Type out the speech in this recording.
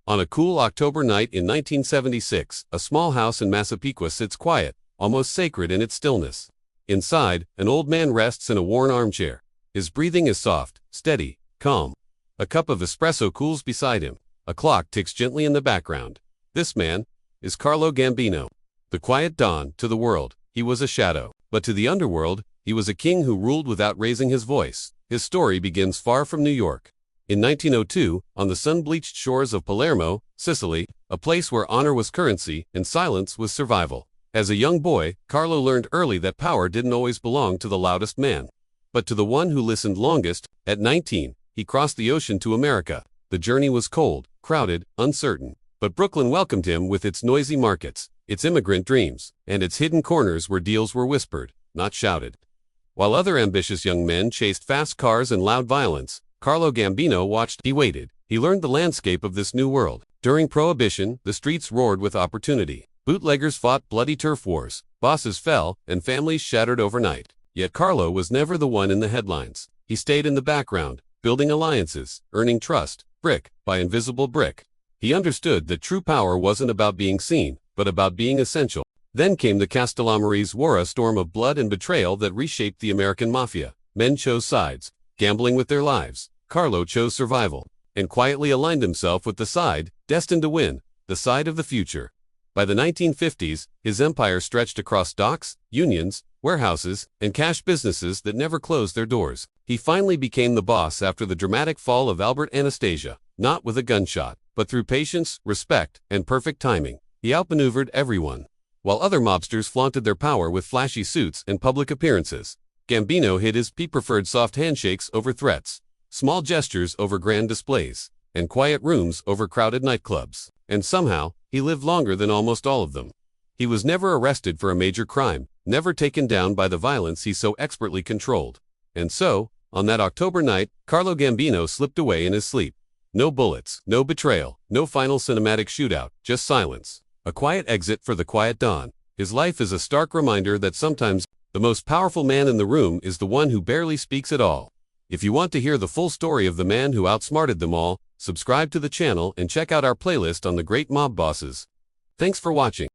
On a cool October night in 1976, a small house in Massapequa sits quiet, almost sacred in its stillness. Inside, an old man rests in a worn armchair. His breathing is soft, steady, calm. A cup of espresso cools beside him. A clock ticks gently in the background. This man is Carlo Gambino. The quiet Don. To the world, he was a shadow. But to the underworld, he was a king who ruled without raising his voice. His story begins far from New York. In 1902, on the sun-bleached shores of Palermo, Sicily, a place where honor was currency and silence was survival. As a young boy, Carlo learned early that power didn't always belong to the loudest man, but to the one who listened longest. At 19, he crossed the ocean to America. The journey was cold, crowded, uncertain, but Brooklyn welcomed him with its noisy markets, its immigrant dreams, and its hidden corners where deals were whispered, not shouted. While other ambitious young men chased fast cars and loud violence, Carlo Gambino watched. He waited. He learned the landscape of this new world. During Prohibition, the streets roared with opportunity. Bootleggers fought bloody turf wars, bosses fell, and families shattered overnight. Yet Carlo was never the one in the headlines. He stayed in the background, building alliances, earning trust, brick by invisible brick. He understood that true power wasn't about being seen, but about being essential. Then came the Castellamarese War, a storm of blood and betrayal that reshaped the American Mafia. Men chose sides, gambling with their lives. Carlo chose survival, and quietly aligned himself with the side destined to win, the side of the future. By the 1950s, his empire stretched across docks, unions, warehouses, and cash businesses that never closed their doors. He finally became the boss after the dramatic fall of Albert Anastasia, not with a gunshot, but through patience, respect, and perfect timing. He outmaneuvered everyone. While other mobsters flaunted their power with flashy suits and public appearances, Gambino hid his. He preferred soft handshakes over threats, small gestures over grand displays, and quiet rooms over crowded nightclubs. And somehow, he lived longer than almost all of them. He was never arrested for a major crime, never taken down by the violence he so expertly controlled. And so, on that October night, Carlo Gambino slipped away in his sleep. No bullets, no betrayal, no final cinematic shootout, just silence. A quiet exit for the quiet Don. His life is a stark reminder that sometimes, the most powerful man in the room is the one who barely speaks at all. If you want to hear the full story of the man who outsmarted them all, subscribe to the channel and check out our playlist on the great mob bosses. Thanks for watching.